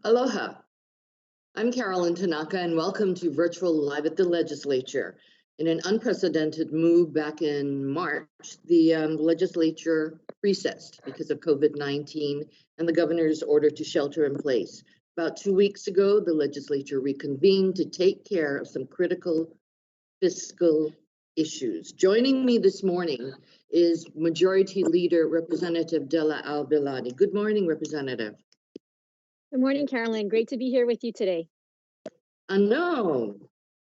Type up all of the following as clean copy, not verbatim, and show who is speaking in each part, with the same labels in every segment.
Speaker 1: Aloha, I'm Carolyn Tanaka, and welcome to Virtual Live at the Legislature. In an unprecedented move back in March, the legislature recessed because of COVID-19 and the governor's order to shelter in place. About 2 weeks ago, the legislature reconvened to take care of some critical fiscal issues. Joining me this morning is Majority Leader Representative Della Belatti. Good morning, Representative.
Speaker 2: Good morning, Carolyn. Great to be here with you today.
Speaker 1: I know.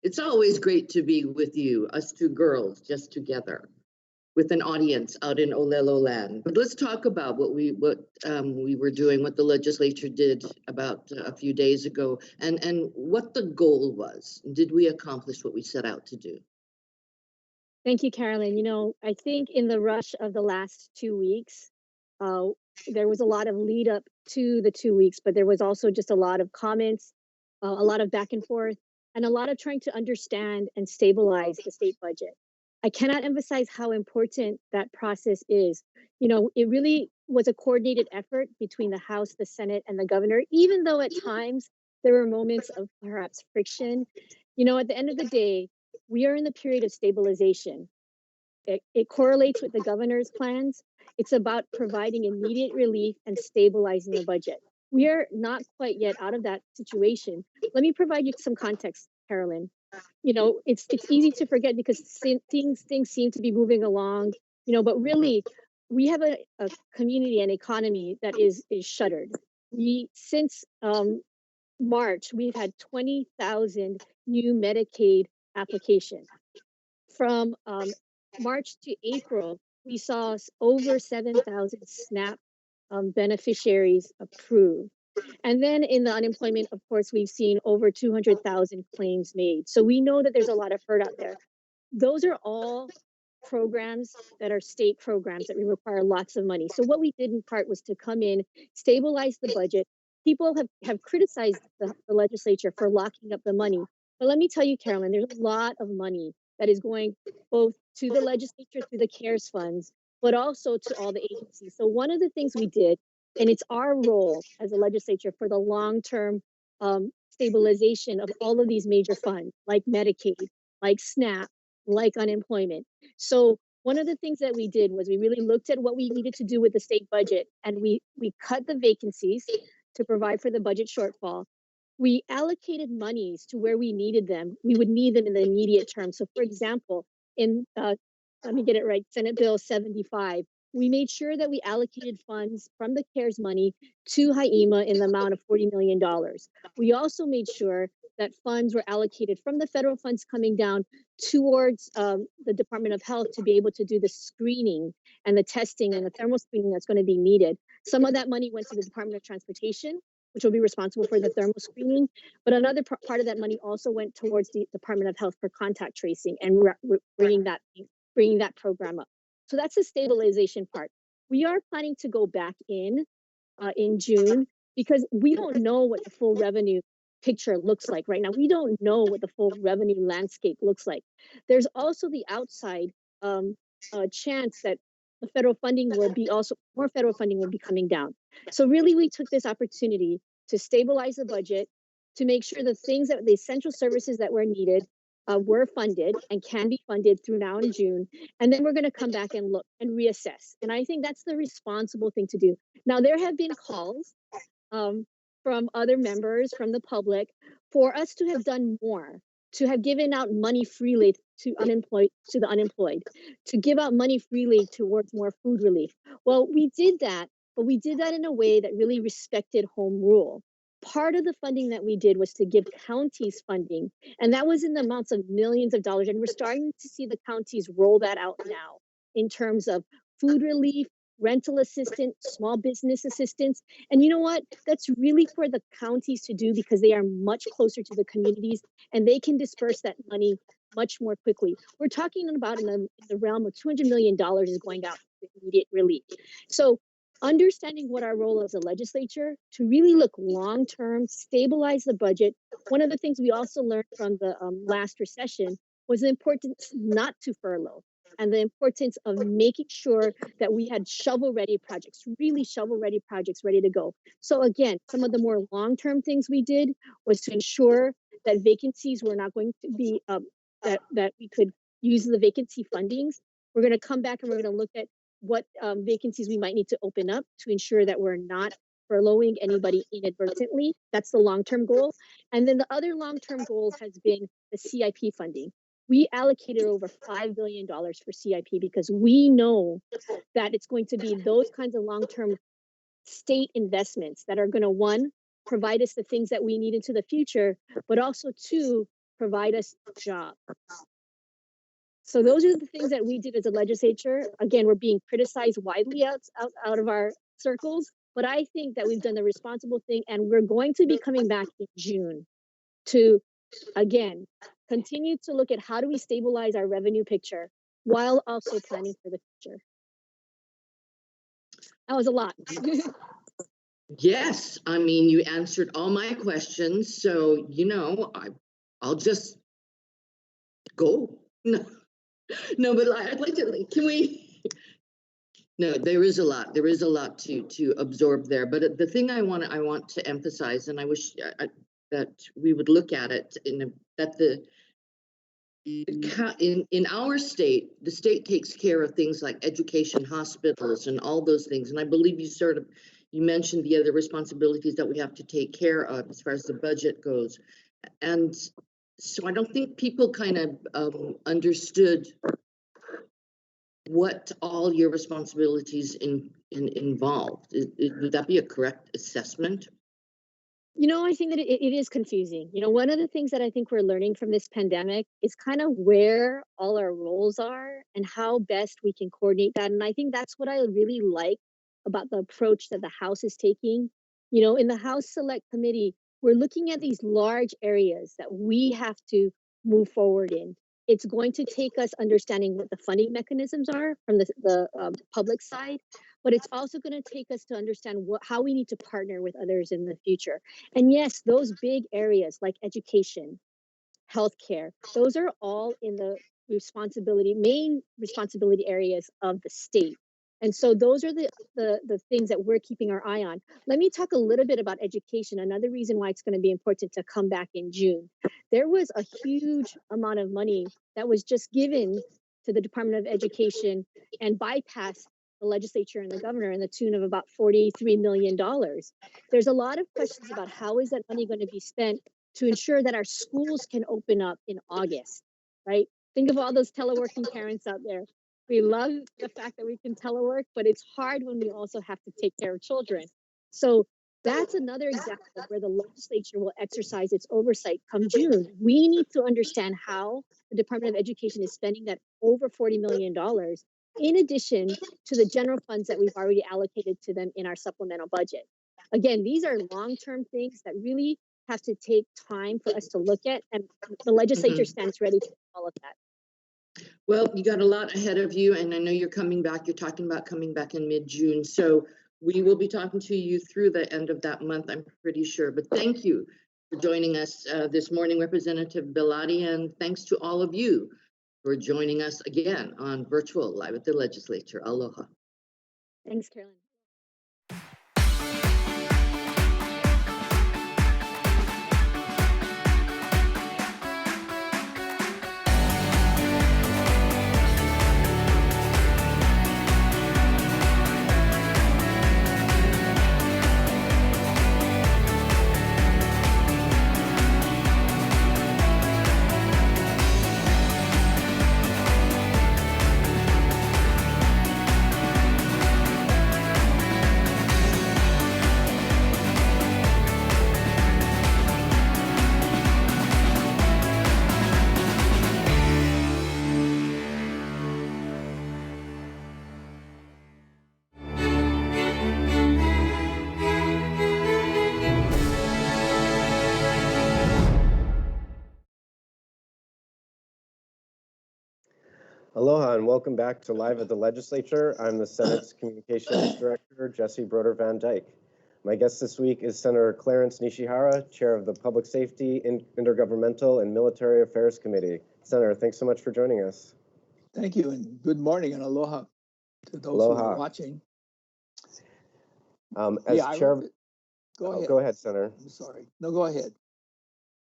Speaker 1: It's always great to be with you, us two girls, just together, with an audience out in Olelo land. But let's talk about what we were doing, what the legislature did about a few days ago, and what the goal was. Did we accomplish what we set out to do?
Speaker 2: Thank you, Carolyn. I think in the rush of the last 2 weeks, uh, there was a lot of lead up to the 2 weeks, but there was also just a lot of comments, a lot of back and forth, and a lot of trying to understand and stabilize the state budget. I cannot emphasize how important that process is. It really was a coordinated effort between the House, the Senate, and the governor, even though at times there were moments of perhaps friction. At the end of the day, we are in the period of stabilization. It correlates with the governor's plans. It's about providing immediate relief and stabilizing the budget. We are not quite yet out of that situation. Let me provide you some context, Carolyn. It's easy to forget because things seem to be moving along, but really we have a community and economy that is shuttered. We since March, we've had 20,000 new Medicaid applications. From March to April, we saw over 7,000 SNAP beneficiaries approved. And then in the unemployment, of course, we've seen over 200,000 claims made. So we know that there's a lot of hurt out there. Those are all programs that are state programs that we require lots of money. So what we did in part was to come in, stabilize the budget. People have criticized the legislature for locking up the money. But let me tell you, Carolyn, there's a lot of money that is going both to the legislature through the CARES funds, but also to all the agencies. So one of the things we did, and it's our role as a legislature for the long-term stabilization of all of these major funds, like Medicaid, like SNAP, like unemployment. So one of the things that we did was we really looked at what we needed to do with the state budget, and we cut the vacancies to provide for the budget shortfall. We allocated monies to where we needed them. We would need them in the immediate term. So for example, in let me get it right, Senate Bill 75, we made sure that we allocated funds from the CARES money to HIEMA in the amount of $40 million. We also made sure that funds were allocated from the federal funds coming down towards the Department of Health to be able to do the screening and the testing and the thermal screening that's going to be needed. Some of that money went to the Department of Transportation, which will be responsible for the thermal screening. But another part of that money also went towards the Department of Health for contact tracing and bringing that program up. So that's the stabilization part. We are planning to go back in June because we don't know what the full revenue picture looks like right now. We don't know what the full revenue landscape looks like. There's also the outside chance that the federal funding will be also more federal funding will be coming down. So really, we took this opportunity to stabilize the budget, to make sure the essential services that were needed were funded and can be funded through now in June. And then we're going to come back and look and reassess. And I think that's the responsible thing to do. Now, there have been calls from other members, from the public, for us to have done more, to have given out money freely to the unemployed, to give out money freely towards more food relief. Well, we did that, but we did that in a way that really respected home rule. Part of the funding that we did was to give counties funding, and that was in the amounts of millions of dollars. And we're starting to see the counties roll that out now in terms of food relief, rental assistance, small business assistance. And you know what? That's really for the counties to do because they are much closer to the communities and they can disperse that money much more quickly. We're talking about in the realm of $200 million is going out for immediate relief. So understanding what our role as a legislature to really look long-term, stabilize the budget. One of the things we also learned from the last recession was the importance not to furlough. and the importance of making sure that we had shovel-ready projects, really shovel-ready projects ready to go. So again, some of the more long-term things we did was to ensure that vacancies were not going to be, that we could use the vacancy fundings. We're going to come back and we're going to look at what vacancies we might need to open up to ensure that we're not furloughing anybody inadvertently. That's the long-term goal. And then the other long-term goal has been the CIP funding. We allocated over $5 billion for CIP because we know that it's going to be those kinds of long-term state investments that are going to, one, provide us the things that we need into the future, but also two, provide us jobs. So those are the things that we did as a legislature. Again, we're being criticized widely out of our circles, but I think that we've done the responsible thing, and we're going to be coming back in June to, again, continue to look at how do we stabilize our revenue picture while also planning for the future. That was a lot.
Speaker 1: Yes, I mean, you answered all my questions, so, I'll just go. No, no, but I'd like to, can we? No, there is a lot. There is a lot to absorb there. But the thing I want to emphasize, and I wish that we would look at it in our state, the state takes care of things like education, hospitals, and all those things. And I believe you mentioned the other responsibilities that we have to take care of as far as the budget goes. And so I don't think people kind of understood what all your responsibilities involved. Would that be a correct assessment?
Speaker 2: I think that it is confusing. One of the things that I think we're learning from this pandemic is kind of where all our roles are and how best we can coordinate that. And I think that's what I really like about the approach that the House is taking. In the House Select Committee, we're looking at these large areas that we have to move forward in. It's going to take us understanding what the funding mechanisms are from the public side, but it's also going to take us to understand how we need to partner with others in the future. And yes, those big areas like education, healthcare, those are all in the main responsibility areas of the state. And so those are the things that we're keeping our eye on. Let me talk a little bit about education. Another reason why it's going to be important to come back in June. There was a huge amount of money that was just given to the Department of Education and bypassed the legislature and the governor in the tune of about $43 million. There's a lot of questions about how is that money going to be spent to ensure that our schools can open up in August, right? Think of all those teleworking parents out there. We love the fact that we can telework, but it's hard when we also have to take care of children. So that's another example where the legislature will exercise its oversight come June. We need to understand how the Department of Education is spending that over $40 million in addition to the general funds that we've already allocated to them in our supplemental budget. Again, these are long-term things that really have to take time for us to look at, and the legislature stands ready to do all of that.
Speaker 1: Well, you got a lot ahead of you, and I know you're coming back. You're talking about coming back in mid-June, so we will be talking to you through the end of that month, I'm pretty sure. But thank you for joining us this morning, Representative Belatti, and thanks to all of you for joining us again on virtual Live at the Legislature. Aloha.
Speaker 2: Thanks, Carolyn.
Speaker 3: Aloha and welcome back to Live at the Legislature. I'm the Senate's Communications Director, Jesse Broder Van Dyke. My guest this week is Senator Clarence Nishihara, Chair of the Public Safety, Intergovernmental, and Military Affairs Committee. Senator, thanks so much for joining us.
Speaker 4: Thank you, and good morning and aloha to those who
Speaker 3: Aloha.
Speaker 4: are watching.
Speaker 3: As
Speaker 4: Yeah,
Speaker 3: chair of,
Speaker 4: Go ahead.
Speaker 3: go ahead, Senator.
Speaker 4: I'm sorry. No, go ahead.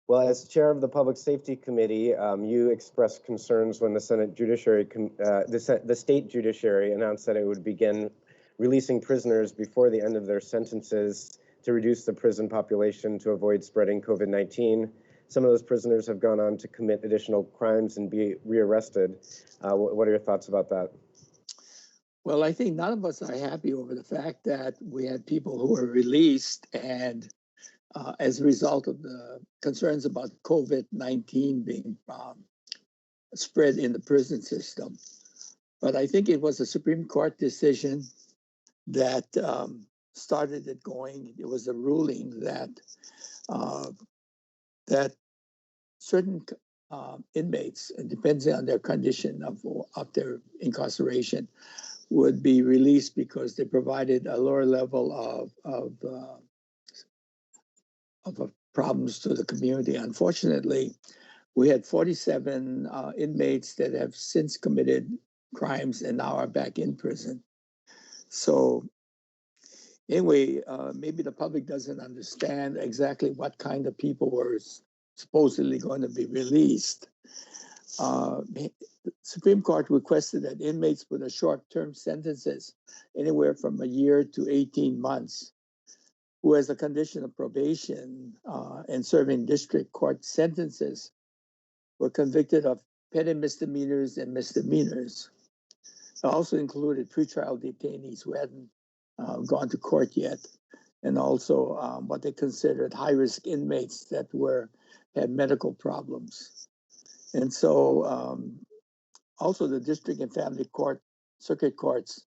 Speaker 3: Well, as chair of the Public Safety Committee, you expressed concerns when the Senate Judiciary, the state judiciary announced that it would begin releasing prisoners before the end of their sentences to reduce the prison population to avoid spreading COVID-19. Some of those prisoners have gone on to commit additional crimes and be rearrested. What are your thoughts about that?
Speaker 4: Well, I think none of us are happy over the fact that we had people who were released and as a result of the concerns about COVID-19 being spread in the prison system. But I think it was a Supreme Court decision that started it going. It was a ruling that that certain inmates, depending on their condition of their incarceration, would be released because they provided a lower level of problems to the community. Unfortunately, we had 47 inmates that have since committed crimes and now are back in prison. So anyway, maybe the public doesn't understand exactly what kind of people were supposedly going to be released. The Supreme Court requested that inmates with a short-term sentences, anywhere from a year to 18 months, who has a condition of probation and serving district court sentences, were convicted of petty misdemeanors and misdemeanors. It also included pretrial detainees who hadn't gone to court yet, and also what they considered high-risk inmates that had medical problems. And so also the district and family court, circuit courts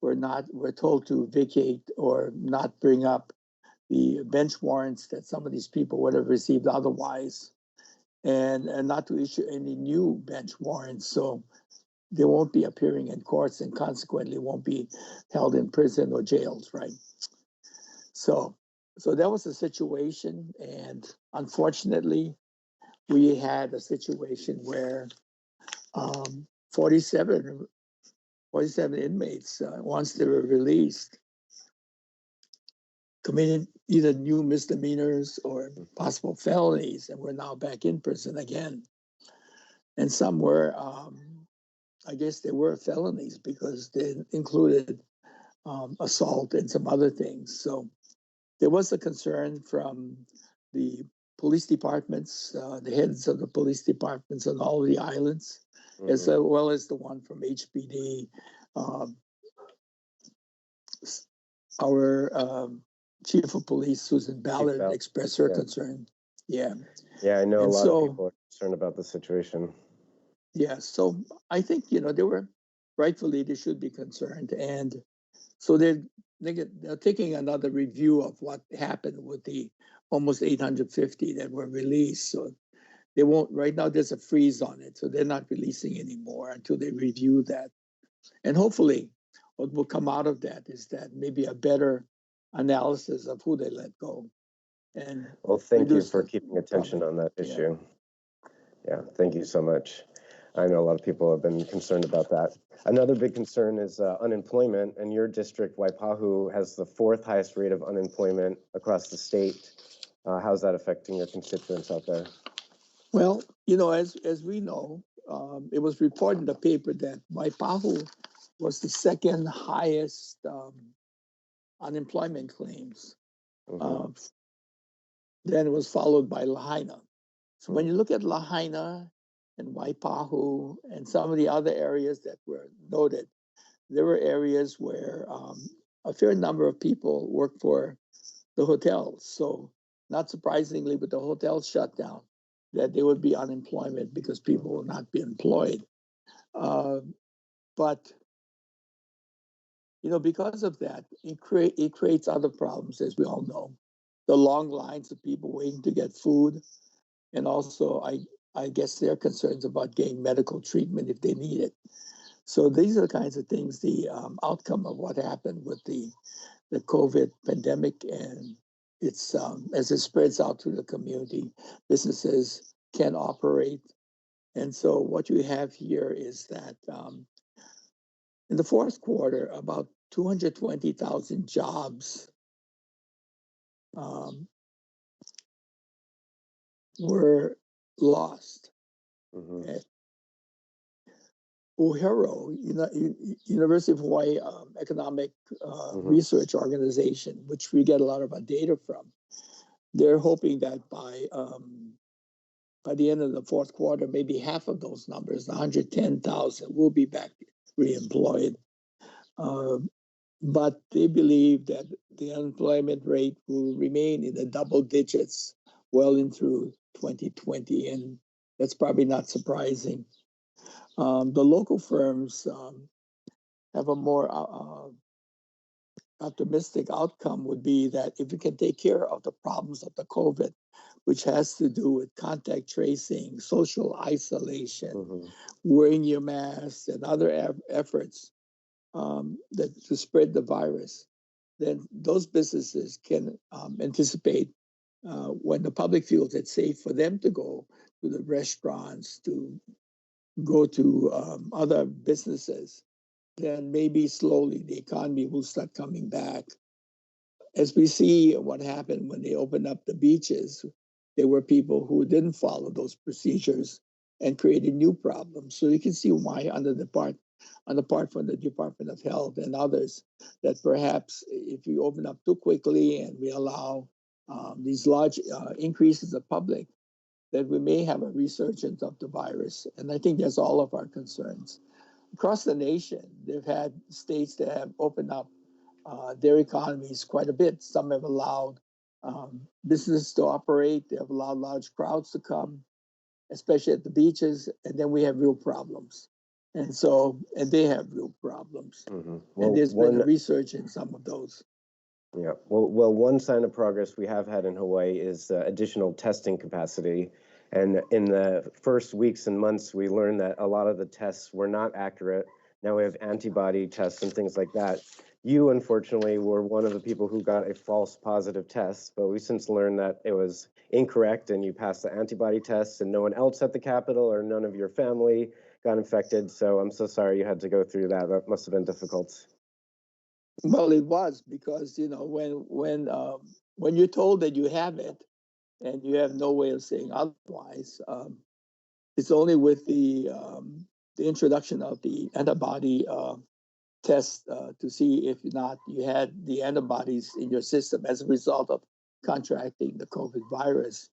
Speaker 4: were told to vacate or not bring up the bench warrants that some of these people would have received otherwise, and not to issue any new bench warrants. So they won't be appearing in courts and consequently won't be held in prison or jails, right? So that was the situation. And unfortunately, we had a situation where 47 inmates, once they were released, committed either new misdemeanors or possible felonies, and were now back in prison again. And some were, I guess they were felonies because they included assault and some other things. So there was a concern from the police departments, the heads of the police departments on all of the islands, as well as the one from HPD. Our chief of police, Susan Ballard, expressed her concern. Yeah.
Speaker 3: Yeah, I know a lot of people are concerned about the situation.
Speaker 4: Yeah, so I think, they were rightfully, they should be concerned. And so they're taking another review of what happened with the almost 850 that were released. So they won't, right now there's a freeze on it. So they're not releasing anymore until they review that. And hopefully what will come out of that is that maybe a better analysis of who they let go. And
Speaker 3: well, thank you for keeping attention on that issue. Yeah, thank you so much. I know a lot of people have been concerned about that. Another big concern is unemployment, and your district, Waipahu, has the 4th highest rate of unemployment across the state. How's that affecting your constituents out there?
Speaker 4: Well, as we know, it was reported in the paper that Waipahu was the 2nd highest unemployment claims. Then it was followed by Lahaina. So when you look at Lahaina and Waipahu and some of the other areas that were noted, there were areas where a fair number of people worked for the hotels. So not surprisingly, with the hotels shut down, that there would be unemployment because people will not be employed. But because of that, it creates other problems, as we all know. The long lines of people waiting to get food, and also I guess their concerns about getting medical treatment if they need it. So these are the kinds of things, the outcome of what happened with the COVID pandemic, and it's as it spreads out to the community, businesses can't operate, And so what you have here is that in the fourth quarter, about 220,000 jobs were lost.
Speaker 3: Mhm.
Speaker 4: UHERO, University of Hawaii Economic Research Organization, which we get a lot of our data from, they're hoping that by the end of the fourth quarter, maybe half of those numbers, 110,000, will be back reemployed. But they believe that the unemployment rate will remain in the double digits well in through 2020, and that's probably not surprising. The local firms have a more optimistic outcome would be that if we can take care of the problems of the COVID, which has to do with contact tracing, social isolation, wearing your mask, and other efforts to spread the virus, then those businesses can anticipate when the public feels it's safe for them to go to the restaurants, to go to other businesses, then maybe slowly the economy will start coming back. As we see what happened when they opened up the beaches, there were people who didn't follow those procedures and created new problems. So you can see why on the part from the Department of Health and others, that perhaps if we open up too quickly and we allow these large increases of public, that we may have a resurgence of the virus. And I think that's all of our concerns. Across the nation, they've had states that have opened up their economies quite a bit. Some have allowed businesses to operate. They have allowed large crowds to come, especially at the beaches. And then we have real problems. And they have real problems. Well, and there's been a research in some of those.
Speaker 3: Yeah. Well, one sign of progress we have had in Hawaii is additional testing capacity. And in the first weeks and months, we learned that a lot of the tests were not accurate. Now we have antibody tests and things like that. You, unfortunately, were one of the people who got a false positive test, but we since learned that it was incorrect and you passed the antibody tests and no one else at the Capitol or none of your family got infected. So I'm so sorry you had to go through that. That must have been difficult.
Speaker 4: Well, it was because, when you're told that you have it and you have no way of saying otherwise, it's only with the introduction of the antibody test to see if not you had the antibodies in your system as a result of contracting the COVID virus.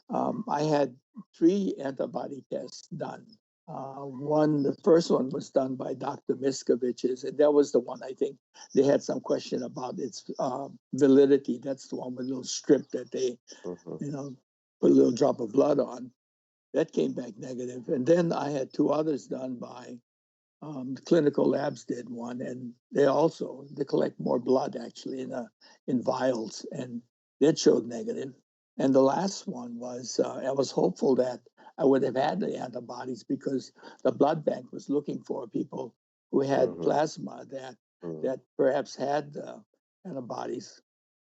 Speaker 4: I had 3 antibody tests done. The first one was done by Dr. Miskovich's, and that was the one I think they had some question about its validity. That's the one with a little strip that they, put a little drop of blood on. That came back negative. And then I had 2 others done by clinical labs did one, and they collect more blood actually in vials, and that showed negative. And the last one was I was hopeful that I would have had the antibodies because the blood bank was looking for people who had plasma that perhaps had antibodies.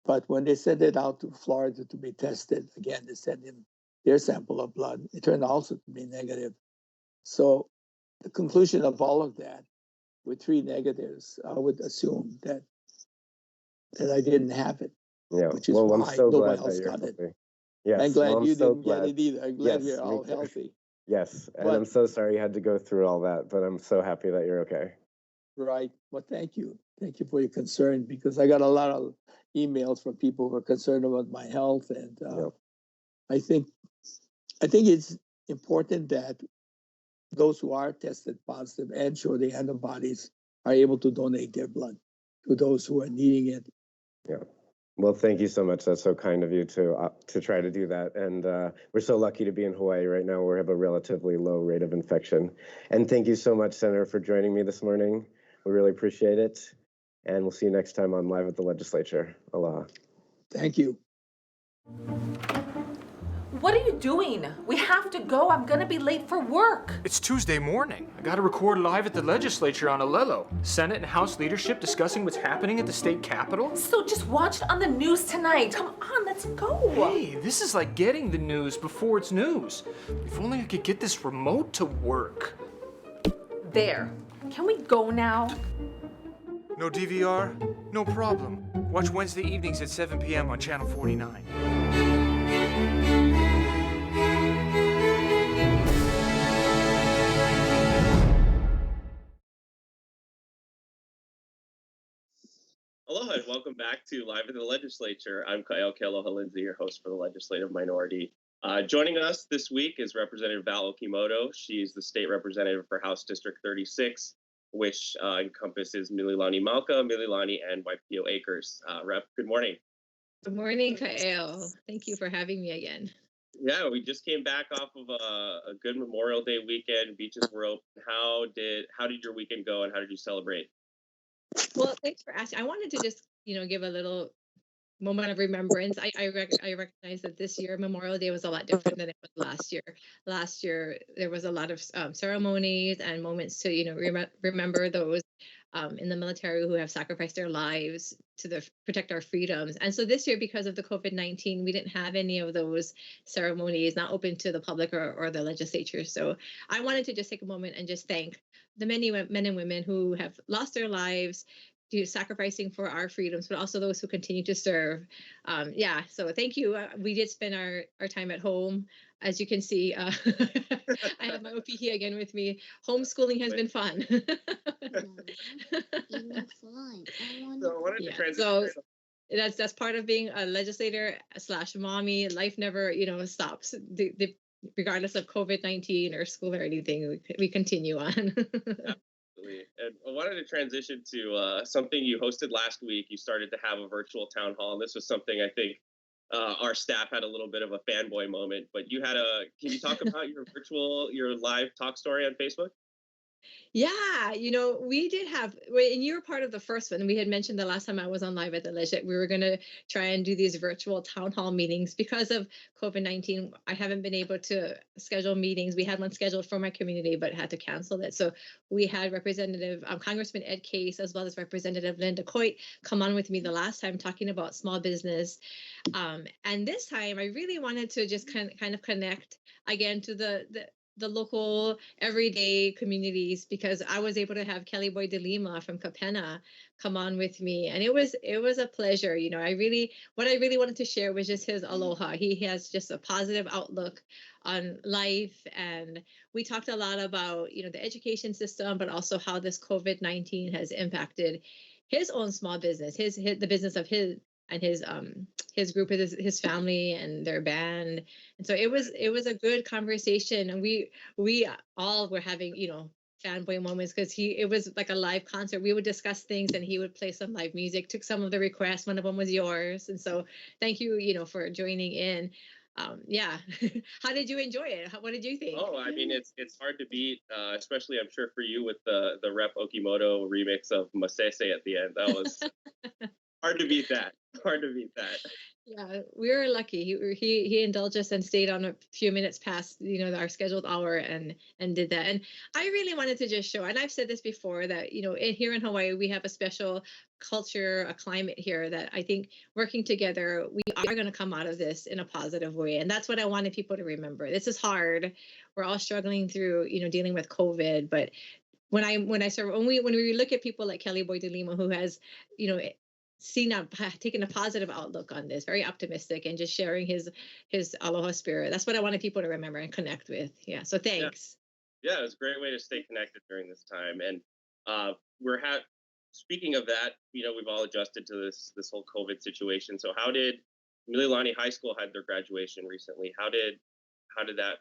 Speaker 4: But when they sent it out to Florida to be tested, again, they sent in their sample of blood. It turned also to be negative. So the conclusion of all of that, with 3 negatives, I would assume that I didn't have it.
Speaker 3: Yeah.
Speaker 4: Which is
Speaker 3: well,
Speaker 4: why
Speaker 3: I'm so
Speaker 4: nobody
Speaker 3: glad
Speaker 4: else
Speaker 3: that you're
Speaker 4: got
Speaker 3: healthy.
Speaker 4: it.
Speaker 3: Yes.
Speaker 4: I'm glad
Speaker 3: well,
Speaker 4: you
Speaker 3: so
Speaker 4: didn't get it either. I'm glad you're all healthy.
Speaker 3: Yes, and
Speaker 4: But,
Speaker 3: I'm so sorry you had to go through all that, but I'm so happy that you're okay.
Speaker 4: Right. Well, thank you. Thank you for your concern, because I got a lot of emails from people who are concerned about my health, and I think it's important that those who are tested positive and show the antibodies are able to donate their blood to those who are needing it.
Speaker 3: Yeah. Well, thank you so much. That's so kind of you to try to do that. And we're so lucky to be in Hawaii right now, where we have a relatively low rate of infection. And thank you so much, Senator, for joining me this morning. We really appreciate it. And we'll see you next time on Live at the Legislature. Aloha.
Speaker 4: Thank you.
Speaker 5: what are you doing? We have to go. I'm gonna be late for work.
Speaker 6: It's Tuesday morning. I gotta record live at the legislature on Alelo. Senate and House leadership discussing what's happening at the state capitol.
Speaker 5: So just watch it on the news tonight. Come on, let's go.
Speaker 6: Hey, this is like getting the news before it's news. If only I could get this remote to work.
Speaker 5: There. Can we go now?
Speaker 6: No DVR? No problem. Watch Wednesday evenings at 7 p.m. on Channel 49.
Speaker 7: Aloha and welcome back to Live in the Legislature. I'm Kyle Kealoha Lindsay, your host for the Legislative Minority. Joining us this week is Representative Val Okimoto. She's the state representative for House District 36, which encompasses Mililani Malka, Mililani, and Waipio Acres. Rep, good morning.
Speaker 8: Good morning, Kyle. Thank you for having me again.
Speaker 7: Yeah, we just came back off of a good Memorial Day weekend. Beaches were open. How did your weekend go, and how did you celebrate?
Speaker 8: Well, thanks for asking. I wanted to just, give a little moment of remembrance. I recognize that this year Memorial Day was a lot different than it was last year. Last year there was a lot of ceremonies and moments to remember those in the military who have sacrificed their lives to protect our freedoms. And so this year, because of the COVID-19, we didn't have any of those ceremonies, not open to the public or the legislature. So I wanted to just take a moment and just thank the many men and women who have lost their lives sacrificing for our freedoms, but also those who continue to serve. So thank you. We did spend our time at home. As you can see, I have my OPE again with me. Homeschooling has been fun.
Speaker 7: So I wanted to transition.
Speaker 8: So that's part of being a legislator / mommy. Life never, stops. Regardless of COVID-19 or school or anything, we continue on.
Speaker 7: And I wanted to transition to something you hosted last week. You started to have a virtual town hall, and this was something I think our staff had a little bit of a fanboy moment. But can you talk about your live talk story on Facebook?
Speaker 8: Yeah, we did have, and you were part of the first one. We had mentioned the last time I was on live at the Legislature, we were going to try and do these virtual town hall meetings. Because of COVID-19, I haven't been able to schedule meetings. We had one scheduled for my community, but had to cancel it. So we had Representative Congressman Ed Case, as well as Representative Linda Coit, come on with me the last time talking about small business. And this time, I really wanted to just kind of connect again to the local everyday communities, because I was able to have Kelly Boy de Lima from Capena come on with me, and it was a pleasure. What I really wanted to share was just his aloha. He has just a positive outlook on life, and we talked a lot about the education system, but also how this COVID-19 has impacted his own small business, the business of his group, his family and their band. And so it was a good conversation, and we all were having fanboy moments, because it was like a live concert. We would discuss things and he would play some live music, took some of the requests. One of them was yours, and so thank you for joining in. How did you enjoy it? What did you think?
Speaker 7: Oh, I mean, it's hard to beat, especially I'm sure for you with the Rep Okimoto remix of Masese at the end. That was hard to beat that. Hard to beat that.
Speaker 8: Yeah, we were lucky. He indulged us and stayed on a few minutes past our scheduled hour and did that. And I really wanted to just show, and I've said this before, that here in Hawaii we have a special culture, a climate here that I think working together we are going to come out of this in a positive way. And that's what I wanted people to remember. This is hard. We're all struggling through dealing with COVID, but when we look at people like Kelly Boy de Lima, who has taken a positive outlook on this, very optimistic, and just sharing his aloha spirit. That's what I wanted people to remember and connect with. Yeah. So thanks.
Speaker 7: Yeah, it was a great way to stay connected during this time. And speaking of that, we've all adjusted to this whole COVID situation. So how did Mililani High School had their graduation recently? How did that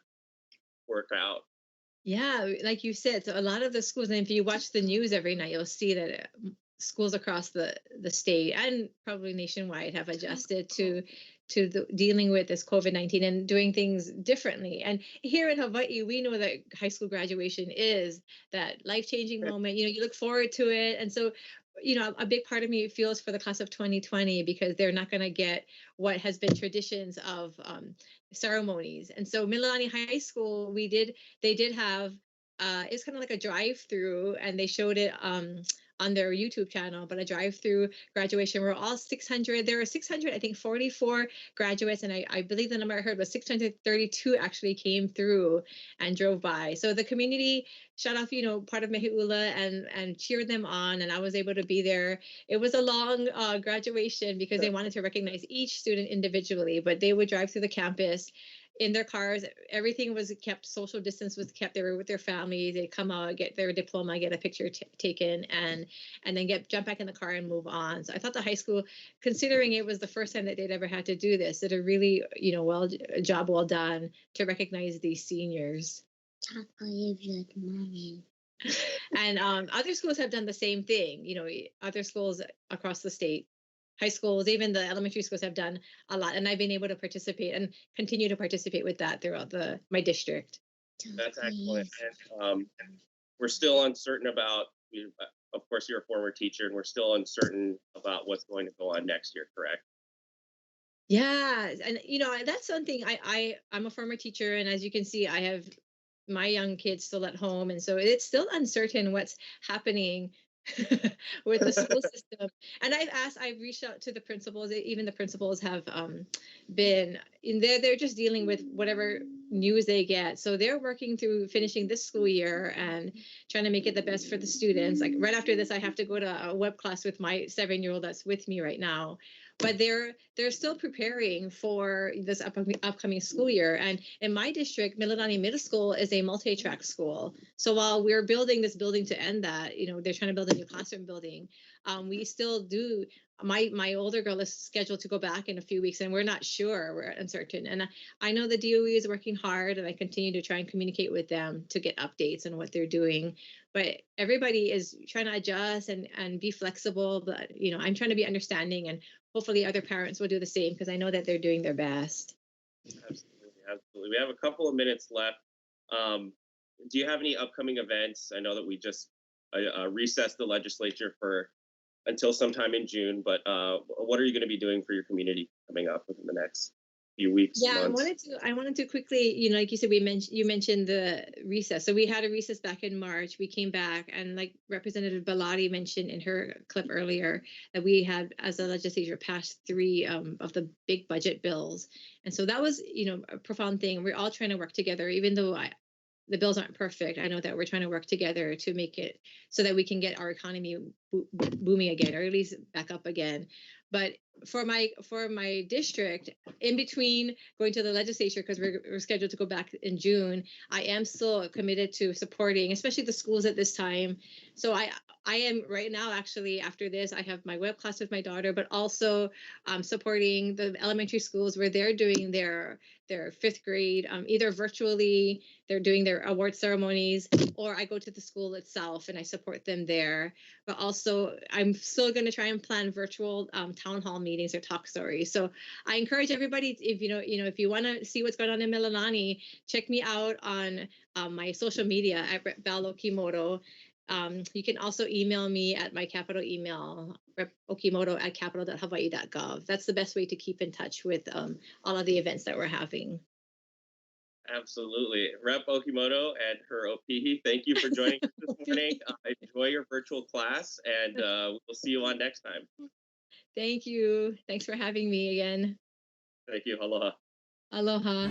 Speaker 7: work out?
Speaker 8: Yeah, like you said, so a lot of the schools, and if you watch the news every night, you'll see that schools across the state and probably nationwide have adjusted to dealing with this COVID-19 and doing things differently. And here in Hawaii, we know that high school graduation is that life-changing moment. You look forward to it. And so a big part of me feels for the class of 2020 because they're not going to get what has been traditions of ceremonies. And so Mililani High School, they did have, it's kind of like a drive-through, and they showed it on their YouTube channel, but a drive-through graduation where all 600, there were 600, I think 44 graduates, and I believe the number I heard was 632 actually came through and drove by. So the community shut off, part of Mehi'ula and cheered them on, and I was able to be there. It was a long graduation because they wanted to recognize each student individually, but they would drive through the campus in their cars. Everything was kept, social distance was kept. They were with their families. They come out, get their diploma, get a picture taken, and then jump back in the car and move on. So I thought the high school, considering it was the first time that they'd ever had to do this, did a really, job well done to recognize these seniors. And other schools have done the same thing. Other schools across the state, high schools, even the elementary schools have done a lot, and I've been able to participate and continue to participate with that throughout my district.
Speaker 7: That's excellent. And we're still uncertain about, of course, you're a former teacher, and we're still uncertain about what's going to go on next year, correct?
Speaker 8: Yeah, and that's something I'm a former teacher, and as you can see, I have my young kids still at home, and so it's still uncertain what's happening with the school system. And I've reached out to the principals. Even the principals have been in there. They're just dealing with whatever news they get. So they're working through finishing this school year and trying to make it the best for the students. Like right after this, I have to go to a web class with my 7-year-old that's with me right now. But they're still preparing for this upcoming school year. And in my district, Mililani Middle School is a multi-track school. So while we're building this building to end that, they're trying to build a new classroom building. We still do. My older girl is scheduled to go back in a few weeks, and we're not sure. We're uncertain. And I know the DOE is working hard, and I continue to try and communicate with them to get updates on what they're doing. But everybody is trying to adjust and be flexible. But I'm trying to be understanding, and hopefully other parents will do the same because I know that they're doing their best.
Speaker 7: Absolutely. We have a couple of minutes left. Do you have any upcoming events? I know that we just recessed the legislature until sometime in June, but what are you going to be doing for your community coming up within the next few weeks?
Speaker 8: Yeah,
Speaker 7: months?
Speaker 8: I wanted to quickly, like you said, you mentioned the recess. So we had a recess back in March. We came back, and like Representative Belatti mentioned in her clip earlier, that we had, as a legislature, passed 3 of the big budget bills. And so that was, a profound thing. We're all trying to work together, even though the bills aren't perfect. I know that we're trying to work together to make it so that we can get our economy booming again, or at least back up again. But for my district, in between going to the legislature, because we're scheduled to go back in June, I am still committed to supporting, especially the schools at this time. So I am right now, actually, after this, I have my web class with my daughter, but also supporting the elementary schools where they're doing their 5th grade, either virtually, they're doing their award ceremonies, or I go to the school itself and I support them there. But also, I'm still going to try and plan virtual town hall meetings or talk stories. So I encourage everybody, if you want to see what's going on in Mililani, check me out on my social media at Okimoto. You can also email me at my Capital email, okimoto@capital.hawaii.gov. That's the best way to keep in touch with all of the events that we're having.
Speaker 7: Absolutely. Rep. Okimoto and her OP, thank you for joining us this morning. Enjoy your virtual class, and we'll see you on next time.
Speaker 8: Thank you. Thanks for having me again.
Speaker 7: Thank you. Aloha.
Speaker 8: Aloha.